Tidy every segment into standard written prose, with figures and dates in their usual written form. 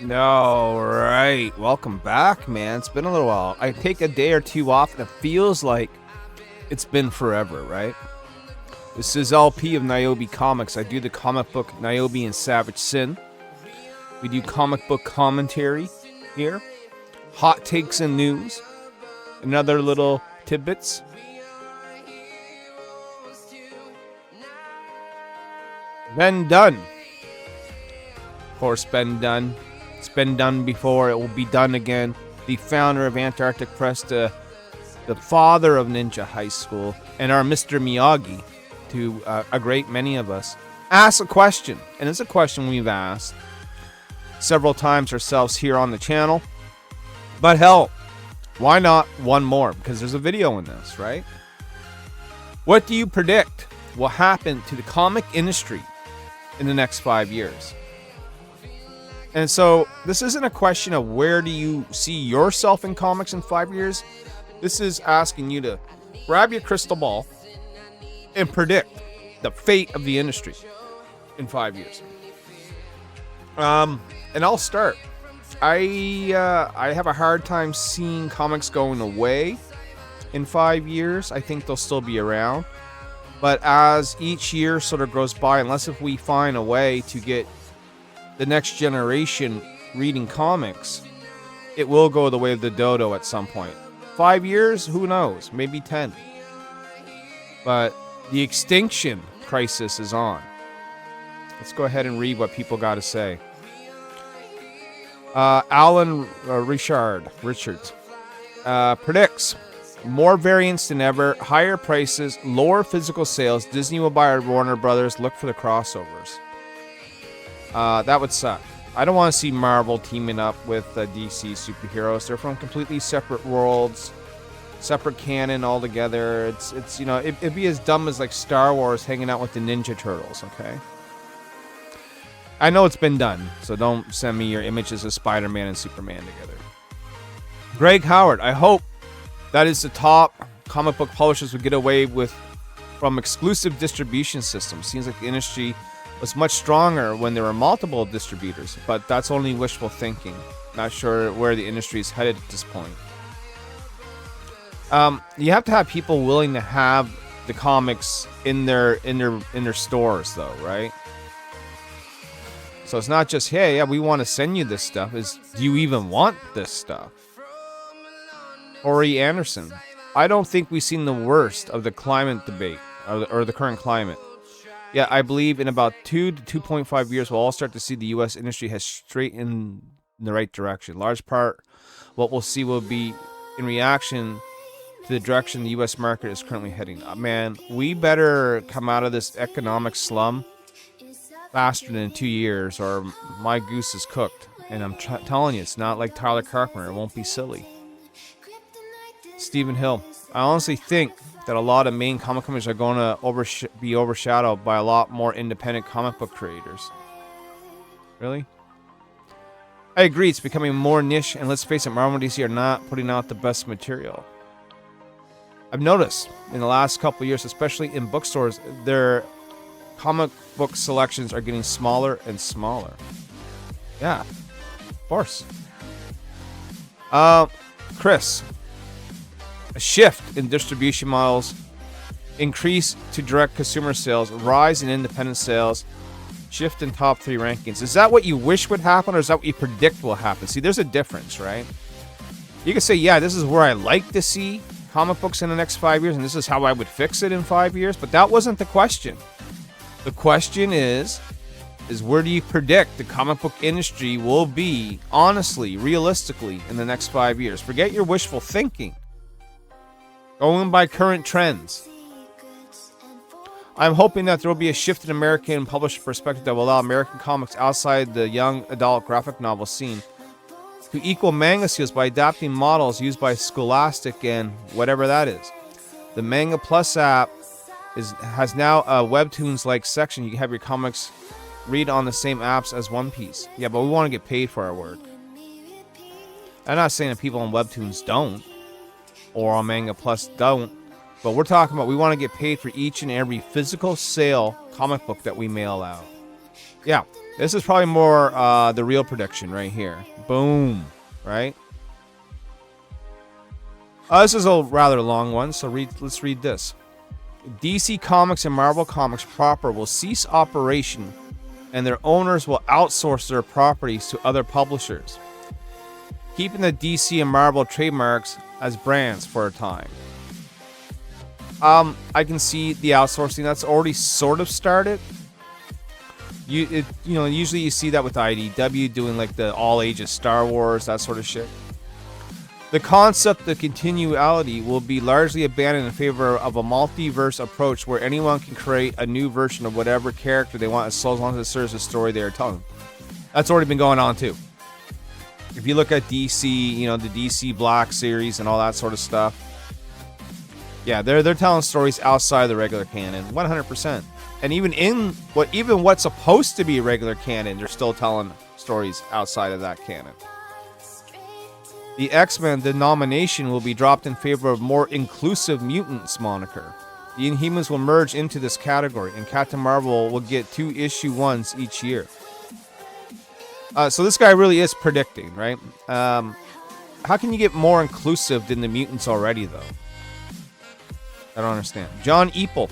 No, right. Welcome back, man. It's been a little while. I take a day or two off, and it feels like it's been forever, right? This is LP of Nyobicomics. I do the comic book Nyobi and Savage Sin. We do comic book commentary here, hot takes and news, and other little tidbits. Been done. Of course, been done. It's been done before. It will be done again. The founder of Antarctic Press, the father of Ninja High School, and our Mr. Miyagi, to a great many of us, asked a question. And it's a question we've asked several times ourselves here on the channel. But hell, why not one more? Because there's a video in this, right? What do you predict will happen to the comic industry in the next 5 years? And so this isn't a question of where do you see yourself in comics in 5 years. This is asking you to grab your crystal ball and predict the fate of the industry in 5 years. And I'll start. I have a hard time seeing comics going away in 5 years. I think they'll still be around. But as each year sort of goes by, unless if we find a way to get the next generation reading comics, it will go the way of the dodo at some point. 5 years, who knows? Maybe 10. But the extinction crisis is on. Let's go ahead and read what people got to say. Alan Richards predicts more variants than ever, higher prices, lower physical sales. Disney will buy Warner Brothers. Look for the crossovers. That would suck. I don't want to see Marvel teaming up with DC superheroes. They're from completely separate worlds, separate canon altogether. It's it'd be as dumb as like Star Wars hanging out with the Ninja Turtles. Okay. I know it's been done, so don't send me your images of Spider-Man and Superman together. Greg Howard, I hope that is the top comic book publishers would get away with from exclusive distribution systems. Seems like the industry was much stronger when there were multiple distributors, but that's only wishful thinking. Not sure where the industry is headed at this point. You have to have people willing to have the comics in their stores, though, right? So it's not just, hey, yeah, we want to send you this stuff. Is, do you even want this stuff? Ori Anderson, I don't think we've seen the worst of the climate debate or the current climate. Yeah, I believe in about 2 to 2.5 years, we'll all start to see the U.S. industry has straightened in the right direction. Large part, what we'll see will be in reaction to the direction the U.S. market is currently heading. Man, we better come out of this economic slum faster than 2 years, or my goose is cooked. And I'm telling you, it's not like Tyler Carpenter. It won't be silly. Stephen Hill, I honestly think that a lot of main comic companies are going to be overshadowed by a lot more independent comic book creators. Really? I agree, it's becoming more niche, and let's face it, Marvel and DC are not putting out the best material. I've noticed in the last couple of years, especially in bookstores, their comic book selections are getting smaller and smaller. Yeah, of course. Chris, a shift in distribution models, increase to direct consumer sales, rise in independent sales, shift in top 3 rankings. Is that what you wish would happen, or is that what you predict will happen? See, there's a difference, right? You can say, yeah, this is where I like to see comic books in the next 5 years, and this is how I would fix it in 5 years, but that wasn't the question. The question is where do you predict the comic book industry will be, honestly, realistically, in the next 5 years? Forget your wishful thinking. Going by current trends. I'm hoping that there will be a shift in American publisher perspective that will allow American comics outside the young adult graphic novel scene to equal manga sales by adapting models used by Scholastic and whatever that is. The Manga Plus app has now a Webtoons-like section. You can have your comics read on the same apps as One Piece. Yeah, but we want to get paid for our work. I'm not saying that people on Webtoons don't, or on Manga Plus don't, but we're talking about we want to get paid for each and every physical sale comic book that we mail out. Yeah, This is probably more the real prediction right here. Boom. Right? This is a rather long one, so let's read this. DC Comics and Marvel Comics proper will cease operation, and their owners will outsource their properties to other publishers, keeping the DC and Marvel trademarks as brands for a time. I can see the outsourcing that's already sort of started. Usually you see that with IDW doing like the all ages Star Wars, that sort of shit. The concept of continuality will be largely abandoned in favor of a multiverse approach where anyone can create a new version of whatever character they want as long as it serves the story they are telling. That's already been going on too. If you look at DC, the DC Black series and all that sort of stuff, yeah, they're telling stories outside the regular canon, 100%. And even what's supposed to be regular canon, they're still telling stories outside of that canon. The X-Men denomination will be dropped in favor of more inclusive mutants moniker. The Inhumans will merge into this category, and Captain Marvel will get 2 issue 1s each year. So this guy really is predicting, right? How can you get more inclusive than the mutants already, though? I don't understand. John Eaple.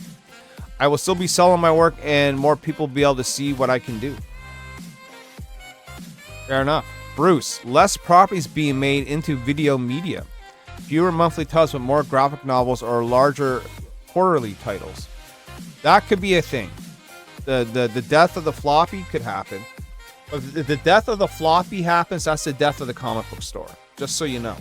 I will still be selling my work, and more people will be able to see what I can do. Fair enough. Bruce, less properties being made into video media. Fewer monthly titles, but more graphic novels or larger quarterly titles. That could be a thing. The death of the floppy could happen. But if the death of the floppy happens, that's the death of the comic book store. Just so you know.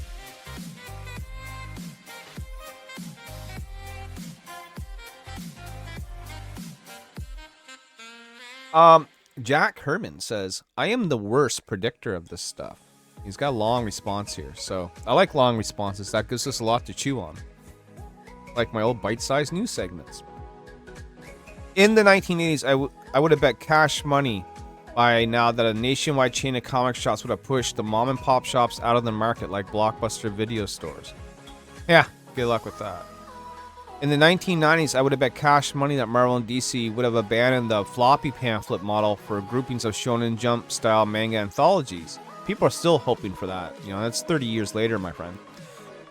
Jack Herman says, I am the worst predictor of this stuff. He's got a long response here, so I like long responses. That gives us a lot to chew on. Like my old bite-sized news segments. In the 1980s, I would have bet cash money by now that a nationwide chain of comic shops would have pushed the mom and pop shops out of the market like Blockbuster video stores. Yeah, good luck with that. In the 1990s, I would have bet cash money that Marvel and DC would have abandoned the floppy pamphlet model for groupings of Shonen Jump style manga anthologies. People are still hoping for that. That's 30 years later, my friend.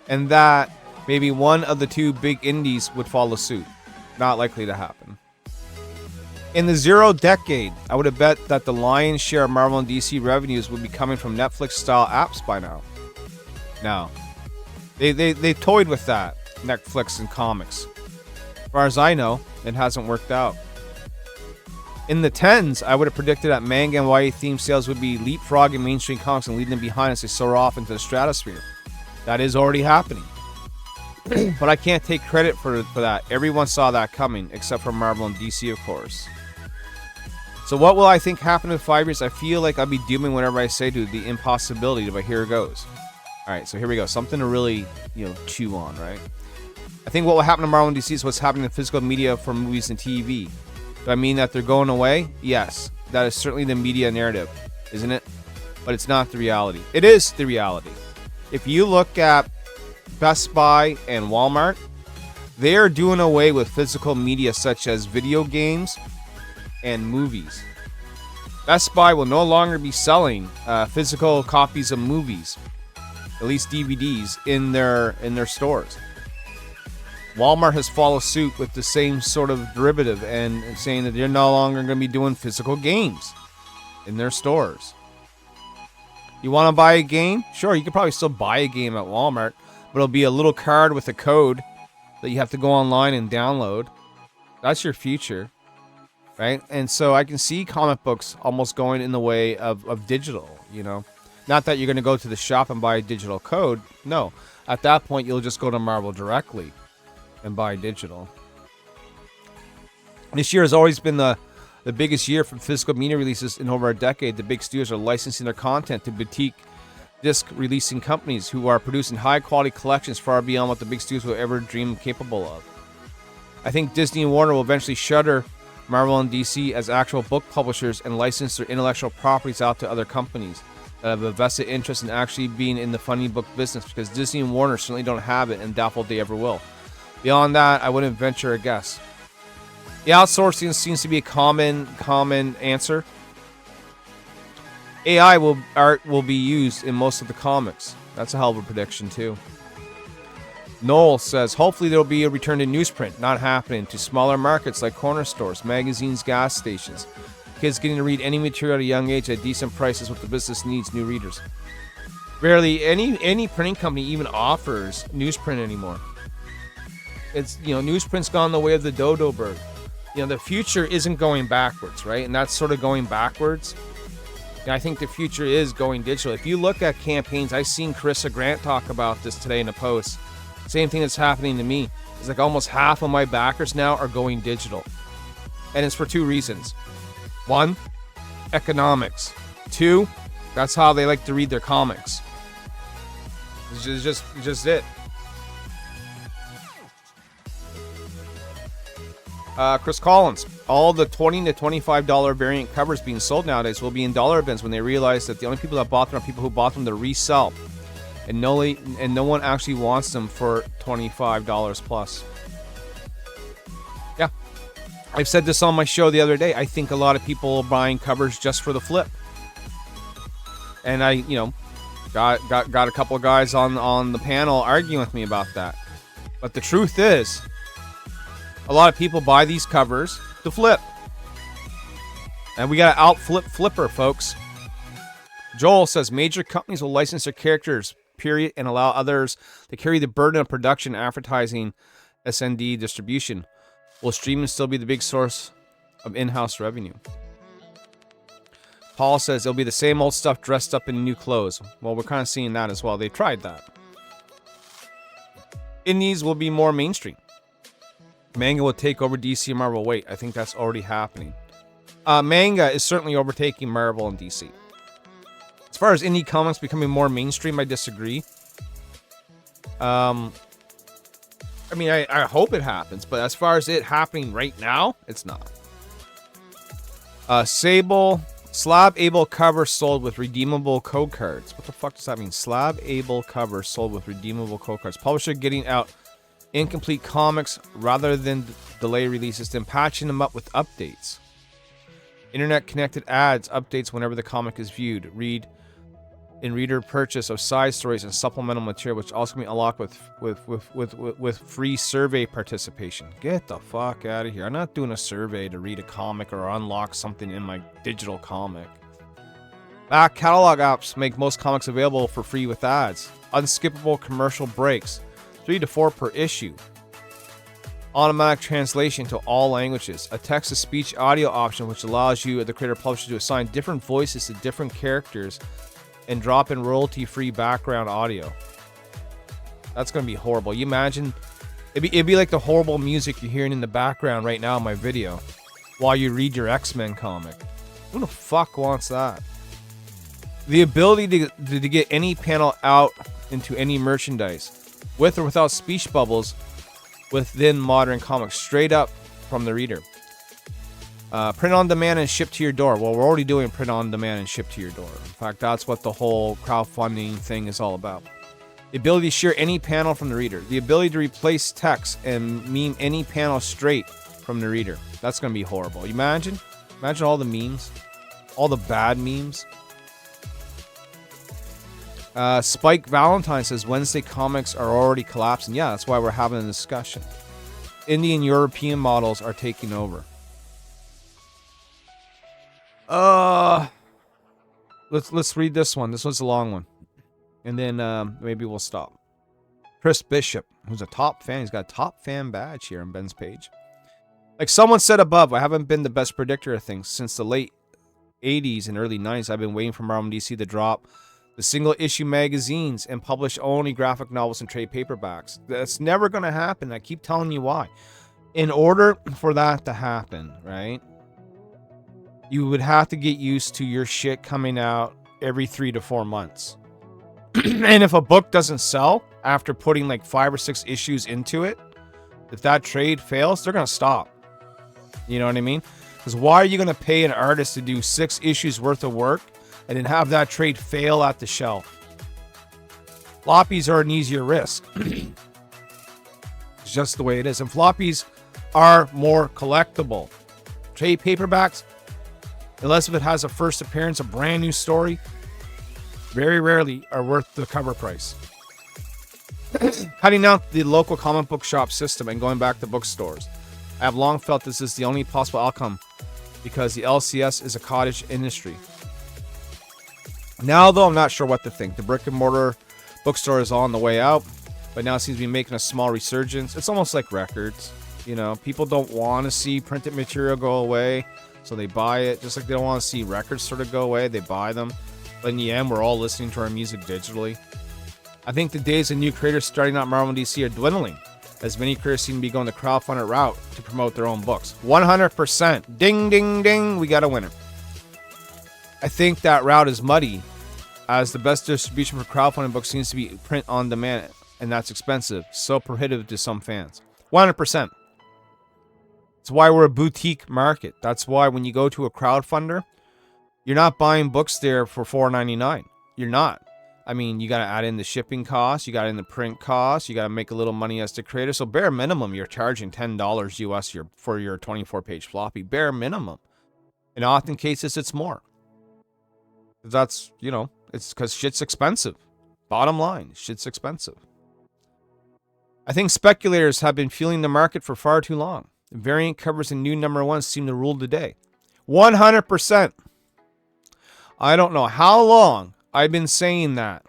And that maybe one of the 2 big indies would follow suit. Not likely to happen. In the 0 decade, I would have bet that the lion's share of Marvel and DC revenues would be coming from Netflix style apps by now. No. They toyed with that. Netflix and comics. As far as I know, it hasn't worked out. In the 10s, I would have predicted that manga and YA themed sales would be leapfrogging mainstream comics and leading them behind as they soar off into the stratosphere. That is already happening. But I can't take credit for that. Everyone saw that coming, except for Marvel and DC, of course. So what will I think happen in 5 years? I feel like I'll be dooming whenever I say to the impossibility, but here it goes. Alright, so here we go. Something to really, chew on, right? I think what will happen to Marvel and DC is what's happening in physical media for movies and TV. Do I mean that they're going away? Yes. That is certainly the media narrative, isn't it? But it's not the reality. It is the reality. If you look at Best Buy and Walmart, they are doing away with physical media such as video games and movies. Best Buy will no longer be selling physical copies of movies, at least DVDs, in their stores. Walmart has followed suit with the same sort of derivative and saying that they're no longer going to be doing physical games in their stores. You want to buy a game? Sure, you could probably still buy a game at Walmart, but it'll be a little card with a code that you have to go online and download. That's your future, right? And so I can see comic books almost going in the way of digital, Not that you're going to go to the shop and buy a digital code. No. At that point, you'll just go to Marvel directly and buy digital. This year has always been the biggest year for physical media releases in over a decade. The big studios are licensing their content to boutique disc releasing companies who are producing high quality collections far beyond what the big studios will ever dream capable of. I think Disney and Warner will eventually shutter Marvel and DC as actual book publishers and license their intellectual properties out to other companies that have a vested interest in actually being in the funny book business, because Disney and Warner certainly don't have it and doubtful they ever will. Beyond that, I wouldn't venture a guess. The outsourcing seems to be a common answer. AI will be used in most of the comics. That's a hell of a prediction too. Noel says, hopefully there will be a return to newsprint. Not happening. To smaller markets like corner stores, magazines, gas stations. Kids getting to read any material at a young age at decent prices. What the business needs, new readers. Rarely any printing company even offers newsprint anymore. It's, newsprint's gone the way of the dodo bird. The future isn't going backwards, right? And that's sort of going backwards. I think the future is going digital. If you look at campaigns, I've seen Carissa Grant talk about this today in a post. Same thing that's happening to me. It's like almost half of my backers now are going digital. And it's for two reasons. One, economics. Two, that's how they like to read their comics. It's just it. Chris Collins. All the $20 to $25 variant covers being sold nowadays will be in dollar bins when they realize that the only people that bought them are people who bought them to resell. And no one actually wants them for $25 plus. Yeah. I've said this on my show the other day. I think a lot of people are buying covers just for the flip. And I, got a couple of guys on the panel arguing with me about that. But the truth is, a lot of people buy these covers to flip. And we got to out-flip Flipper, folks. Joel says, major companies will license their characters, period, and allow others to carry the burden of production, advertising, SND distribution. Will streaming still be the big source of in-house revenue? Paul says, it'll be the same old stuff dressed up in new clothes. Well, we're kind of seeing that as well. They tried that. Indies will be more mainstream. Manga will take over DC and Marvel. Wait, I think that's already happening. Manga is certainly overtaking Marvel and DC. As far as indie comics becoming more mainstream, I disagree. I hope it happens, but as far as it happening right now, it's not. Slab Able cover sold with redeemable code cards. What the fuck does that mean? Slab Able cover sold with redeemable code cards. Publisher getting out incomplete comics rather than delay releases, then patching them up with updates. Internet connected ads updates whenever the comic is viewed. Reader purchase of side stories and supplemental material, which also can be unlocked with free survey participation. Get the fuck out of here! I'm not doing a survey to read a comic or unlock something in my digital comic. Back catalog apps make most comics available for free with ads. Unskippable commercial breaks. 3 to 4 per issue. Automatic translation to all languages. A text-to-speech audio option which allows you, the creator publisher, to assign different voices to different characters and drop in royalty-free background audio. That's going to be horrible. You imagine? It'd be like the horrible music you're hearing in the background right now in my video while you read your X-Men comic. Who the fuck wants that? The ability to get any panel out into any merchandise, with or without speech bubbles, within modern comics, straight up from the reader. Print on demand and ship to your door. Well, we're already doing print on demand and ship to your door. In fact, that's what the whole crowdfunding thing is all about. The ability to share any panel from the reader. The ability to replace text and meme any panel straight from the reader. That's going to be horrible. You imagine? Imagine all the memes. All the bad memes. Spike Valentine says Wednesday comics are already collapsing. Yeah, that's why we're having a discussion. Indian European models are taking over. Let's read this one. This one's a long one, and then maybe we'll stop. Chris Bishop, who's a top fan, he's got a top fan badge here on Ben's page. Like someone said above, I haven't been the best predictor of things since the late 80s and early 90s. I've been waiting for Marvel and DC to drop the single issue magazines and publish only graphic novels and trade paperbacks. That's never going to happen. I keep telling you why. In order for that to happen, right, you would have to get used to your shit coming out every 3 to 4 months. And if a book doesn't sell after putting like 5 or 6 issues into it, if that trade fails, they're going to stop. You know what I mean? Because why are you going to pay an artist to do 6 issues worth of work and then have that trade fail at the shelf? Floppies are an easier risk. It's just the way it is. And floppies are more collectible. Trade paperbacks, unless if it has a first appearance, a brand new story, very rarely are worth the cover price. Cutting out the local comic book shop system and going back to bookstores. I have long felt this is the only possible outcome because the LCS is a cottage industry. Now, though, I'm not sure what to think. The brick and mortar bookstore is on the way out, but now it seems to be making a small resurgence. It's almost like records. You know, people don't want to see printed material go away, so they buy it. Just like they don't want to see records sort of go away, they buy them. But in the end, we're all listening to our music digitally. I think the days of new creators starting out Marvel and DC are dwindling, as many creators seem to be going the crowdfunded route to promote their own books. 100%. Ding, ding, ding. We got a winner. I think that route is muddy, as the best distribution for crowdfunding books seems to be print on demand, and that's expensive, so prohibitive to some fans. 100%. That's why we're a boutique market. That's why when you go to a crowdfunder, you're not buying books there for $4.99. You're not. I mean, you got to add in the shipping costs, you got in the print costs, you got to make a little money as the creator. So bare minimum, you're charging $10 US for your 24-page floppy. Bare minimum. In often cases, it's more. That's, you know, it's because shit's expensive. Bottom line, shit's expensive. I think speculators have been fueling the market for far too long. Variant covers and new number ones seem to rule the day. 100%. I don't know how long I've been saying that.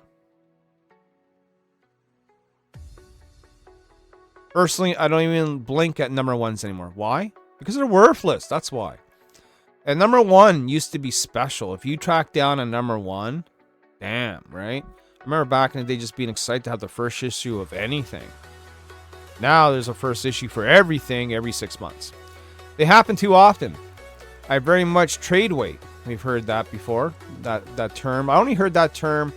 Personally, I don't even blink at number ones anymore. Why? Because they're worthless. That's why. And number one used to be special. If you track down a number one, damn, right? I remember back in the day just being excited to have the first issue of anything. Now there's a first issue for everything every 6 months. They happen too often. I very much trade weight. We've heard that before, that term. I only heard that term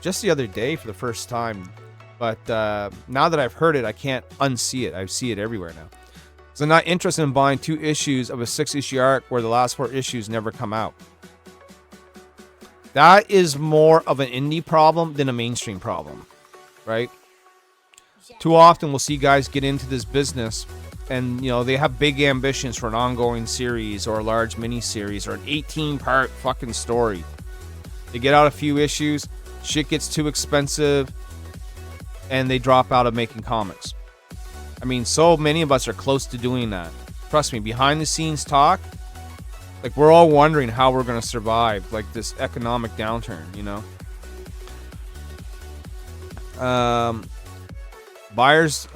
just the other day for the first time. But now that I've heard it, I can't unsee it. I see it everywhere now. So I'm not interested in buying 2 issues of a 6-issue arc where the last 4 issues never come out. That is more of an indie problem than a mainstream problem, right? Too often we'll see guys get into this business and, you know, they have big ambitions for an ongoing series or a large mini-series or an 18-part fucking story. They get out a few issues, shit gets too expensive, and they drop out of making comics. I mean, so many of us are close to doing that. Trust me, behind the scenes talk, like we're all wondering how we're going to survive, like this economic downturn, you know? Buyers,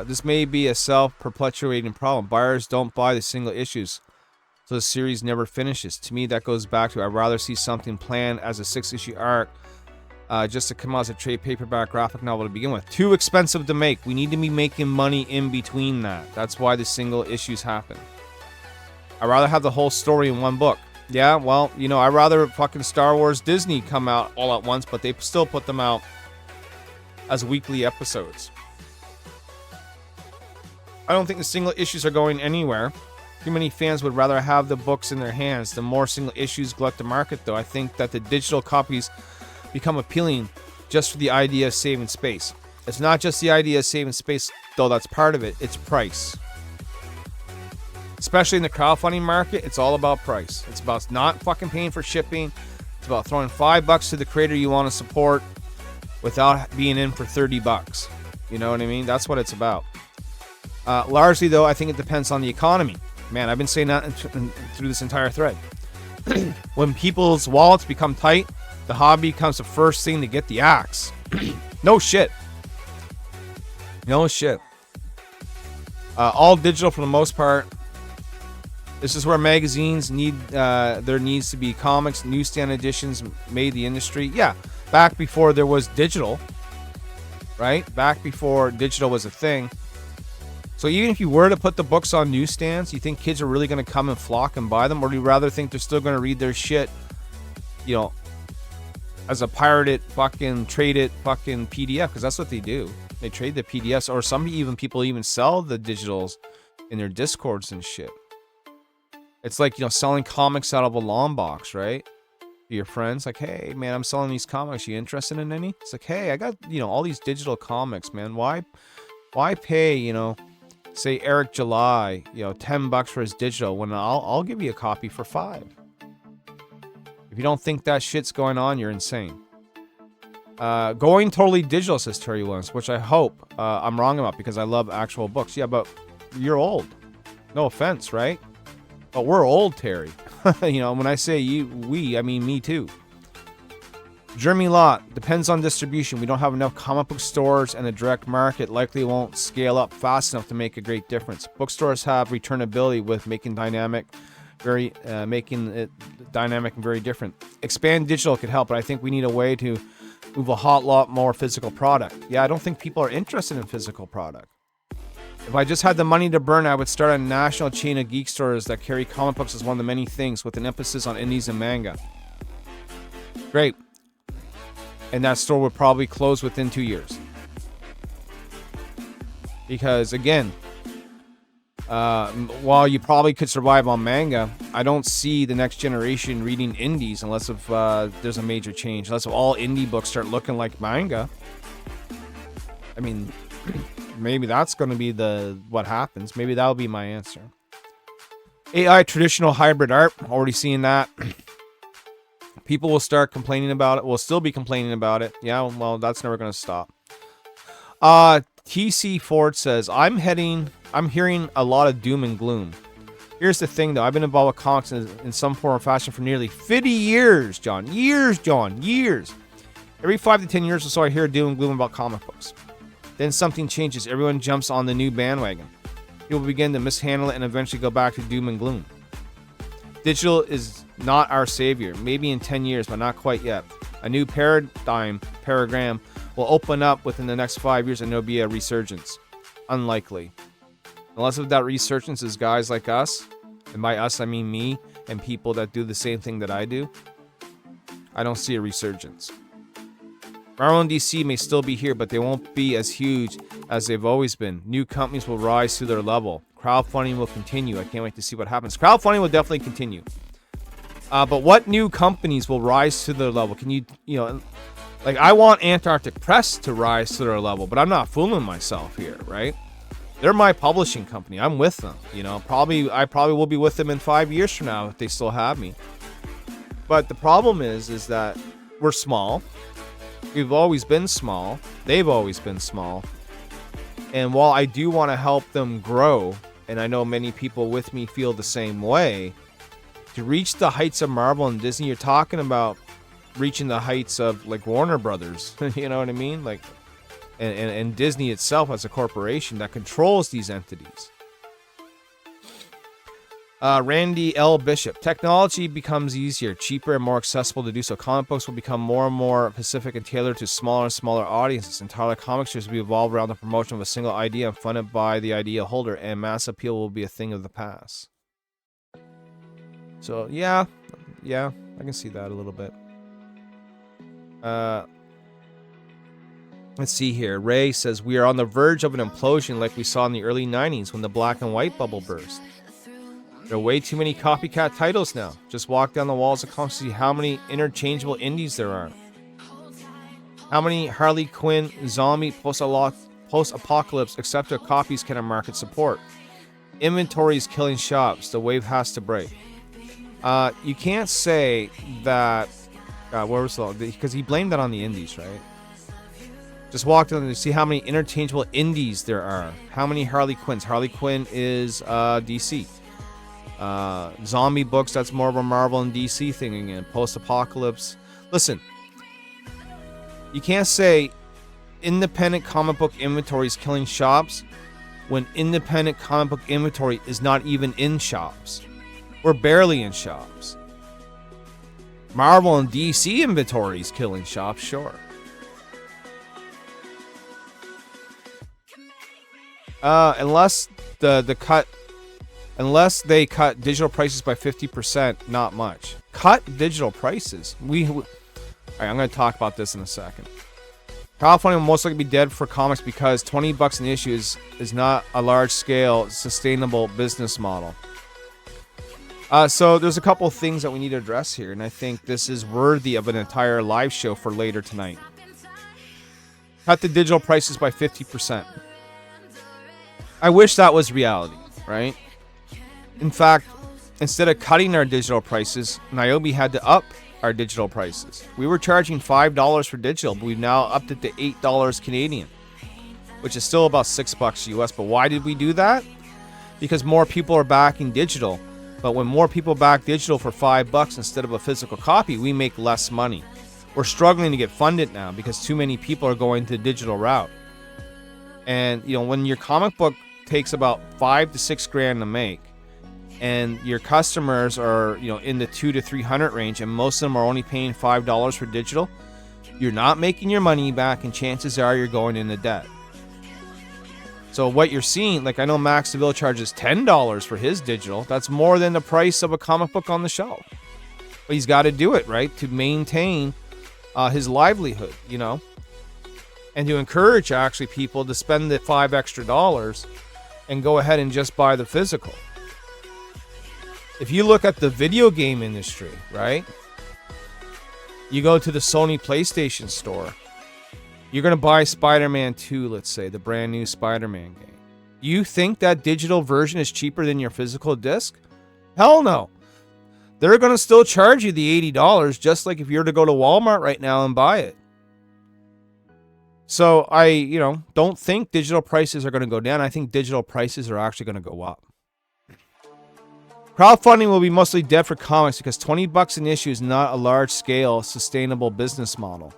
this may be a self-perpetuating problem. Buyers don't buy the single issues, so the series never finishes. To me, that goes back to I'd rather see something planned as a 6-issue arc just to come out as a trade paperback graphic novel to begin with. Too expensive to make. We need to be making money in between that. That's why the single issues happen. I'd rather have the whole story in one book. Yeah, well, you know, I'd rather fucking Star Wars Disney come out all at once, but they still put them out as weekly episodes. I don't think the single issues are going anywhere. Too many fans would rather have the books in their hands. The more single issues glut the market, though, I think that the digital copies become appealing just for the idea of saving space. It's not just the idea of saving space, though that's part of it. It's price. Especially in the crowdfunding market, it's all about price. It's about not fucking paying for shipping. It's about throwing $5 to the creator you want to support without being in for $30. You know what I mean? That's what it's about. Largely, though, I think it depends on the economy. Man, I've been saying that through this entire thread. When people's wallets become tight, the hobby becomes the first thing to get the axe. No shit. No shit. All digital for the most part. This is where magazines need, there needs to be comics, newsstand editions made the industry. Yeah, back before there was digital, right? Back before digital was a thing. So even if you were to put the books on newsstands, you think kids are really going to come and flock and buy them? Or do you rather think they're still going to read their shit, you know, as a pirated fucking traded fucking PDF? Because that's what they do. They trade the PDFs, or some people even sell the digitals in their Discords and shit. It's like, you know, selling comics out of a long box, right? To your friends, like, hey, man, I'm selling these comics. You interested in any? It's like, hey, I got, you know, all these digital comics, man. Why pay, you know, say Eric July, you know, $10 for his digital when I'll give you a copy for $5. If you don't think that shit's going on, you're insane. Going totally digital, says Terry Williams, which I hope I'm wrong about because I love actual books. Yeah, but you're old. No offense, right? But we're old, Terry. You know, when I say we, I mean me too. Jeremy Lott, depends on distribution. We don't have enough comic book stores, and the direct market likely won't scale up fast enough to make a great difference. Bookstores have returnability with making it dynamic and very different. Expand digital could help, but I think we need a way to move a whole lot more physical product. Yeah, I don't think people are interested in physical product. If I just had the money to burn, I would start a national chain of geek stores that carry comic books as one of the many things, with an emphasis on indies and manga. Great. And that store would probably close within 2 years. Because, again, while you probably could survive on manga, I don't see the next generation reading indies unless if there's a major change. Unless all indie books start looking like manga. I mean, maybe that's going to be what happens. Maybe that'll be my answer. AI traditional hybrid art. Already seeing that. People will start complaining about it. We'll still be complaining about it. Yeah, well, that's never going to stop. TC Ford says, I'm hearing a lot of doom and gloom. Here's the thing, though. I've been involved with comics in some form or fashion for nearly 50 years, John. Years. Every 5 to 10 years or so, I hear doom and gloom about comic books. Then something changes. Everyone jumps on the new bandwagon. People begin to mishandle it and eventually go back to doom and gloom. Digital is not our savior. Maybe in 10 years, but not quite yet. A new paragram will open up within the next 5 years and there'll be a resurgence. Unlikely. Unless if that resurgence is guys like us, and by us I mean me and people that do the same thing that I do, I don't see a resurgence. Marvel and DC may still be here, but they won't be as huge as they've always been. New companies will rise to their level. Crowdfunding will continue. I can't wait to see what happens. Crowdfunding will definitely continue. But what new companies will rise to their level? Can you know, like, I want Antarctic Press to rise to their level, but I'm not fooling myself here, right? They're my publishing company. I'm with them. You know, I probably will be with them in 5 years from now if they still have me. But the problem is that we're small. We've always been small. They've always been small. And while I do want to help them grow, and I know many people with me feel the same way, to reach the heights of Marvel and Disney, you're talking about reaching the heights of like Warner Brothers. You know what I mean? Like, and Disney itself as a corporation that controls these entities. Randy L. Bishop. Technology becomes easier, cheaper, and more accessible to do so. Comic books will become more and more specific and tailored to smaller and smaller audiences. Entire comic strips will be evolved around the promotion of a single idea and funded by the idea holder, and mass appeal will be a thing of the past. So, yeah, I can see that a little bit. Let's see here. Ray says, we are on the verge of an implosion like we saw in the early 90s when the black and white bubble burst. There are way too many copycat titles now. Just walk down the walls of comics to see how many interchangeable indies there are. How many Harley Quinn, zombie, post-apocalypse, etc. copies can a market support? Inventory is killing shops. The wave has to break. You can't say that... where was the... Because he blamed that on the indies, right? Just walk down to see how many interchangeable indies there are. How many Harley Quinns? Harley Quinn is DC. Zombie books, that's more of a Marvel and DC thing again. Post-apocalypse. Listen, you can't say independent comic book inventory is killing shops when independent comic book inventory is not even in shops. We're barely in shops. Marvel and DC inventory is killing shops, sure. Unless unless they cut digital prices by 50%, not much. Cut digital prices. Alright, I'm going to talk about this in a second. Crowdfunding will most likely be dead for comics because $20 an issue is not a large-scale, sustainable business model. So there's a couple of things that we need to address here, and I think this is worthy of an entire live show for later tonight. Cut the digital prices by 50%. I wish that was reality, right? In fact, instead of cutting our digital prices, Nyobi had to up our digital prices. We were charging $5 for digital, but we've now upped it to $8 Canadian, which is still about $6 US. But why did we do that? Because more people are backing digital. But when more people back digital for $5 instead of a physical copy, we make less money. We're struggling to get funded now because too many people are going the digital route. And when your comic book takes about $5 to $6 grand to make, and your customers are in the $200 to $300 range, and most of them are only paying $5 for digital, you're not making your money back, and chances are you're going into debt. So what you're seeing, like I know Max DeVille charges $10 for his digital. That's more than the price of a comic book on the shelf. But he's got to do it, right, to maintain his livelihood, and to encourage actually people to spend the $5 extra and go ahead and just buy the physical. If you look at the video game industry, right, you go to the Sony PlayStation store, you're going to buy Spider-Man 2, let's say, the brand new Spider-Man game. You think that digital version is cheaper than your physical disc? Hell no. They're going to still charge you the $80, just like if you were to go to Walmart right now and buy it. So I, don't think digital prices are going to go down. I think digital prices are actually going to go up. Crowdfunding will be mostly dead for comics because $20 an issue is not a large-scale, sustainable business model.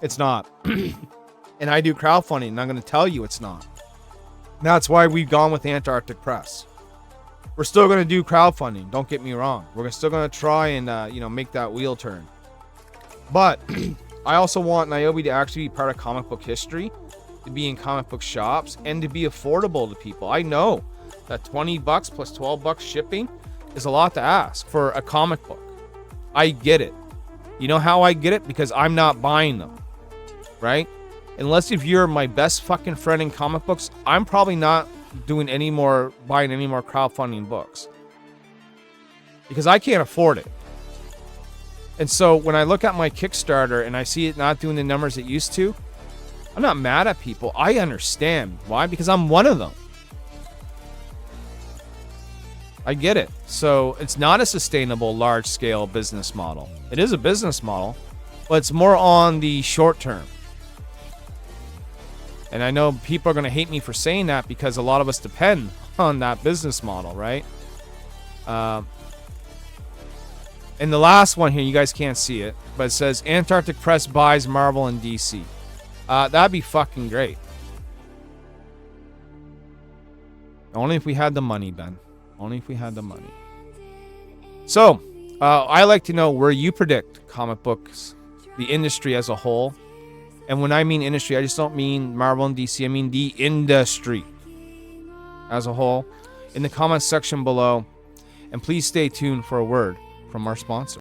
It's not. And I do crowdfunding, and I'm going to tell you it's not. That's why we've gone with Antarctic Press. We're still going to do crowdfunding, don't get me wrong. We're still going to try and make that wheel turn. But I also want Nyobi to actually be part of comic book history, to be in comic book shops, and to be affordable to people. I know that $20 plus $12 shipping is a lot to ask for a comic book. I get it. You know how I get it? Because I'm not buying them. Right? Unless if you're my best fucking friend in comic books, I'm probably not buying any more crowdfunding books. Because I can't afford it. And so when I look at my Kickstarter and I see it not doing the numbers it used to, I'm not mad at people. I understand. Why? Because I'm one of them. I get it. So it's not a sustainable large-scale business model. It is a business model, but it's more on the short term. And I know people are going to hate me for saying that because a lot of us depend on that business model, right? And the last one here, you guys can't see it, but it says Antarctic Press buys Marvel and DC. That'd be fucking great. Only if we had the money, Ben. Only if we had the money. So, I like to know where you predict comic books, the industry as a whole. And when I mean industry, I just don't mean Marvel and DC. I mean the industry as a whole. In the comments section below. And please stay tuned for a word from our sponsor.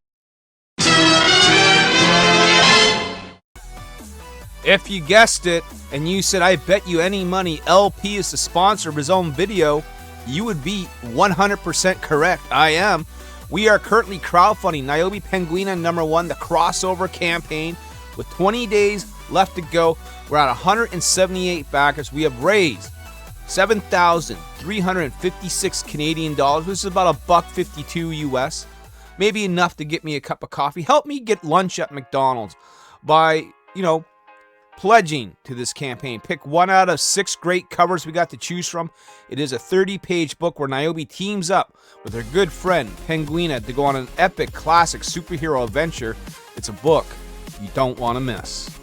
If you guessed it, and you said, I bet you any money LP is the sponsor of his own video, you would be 100% correct. I am. We are currently crowdfunding Nyobi Penguina #1, the crossover campaign, with 20 days left to go. We're at 178 backers. We have raised 7,356 Canadian dollars, which is about $1.52 US. Maybe enough to get me a cup of coffee. Help me get lunch at McDonald's by, pledging to this campaign. Pick one out of 6 great covers we got to choose from. It is a 30-page book where Nyobi teams up with her good friend Penguina to go on an epic classic superhero adventure. It's a book you don't want to miss.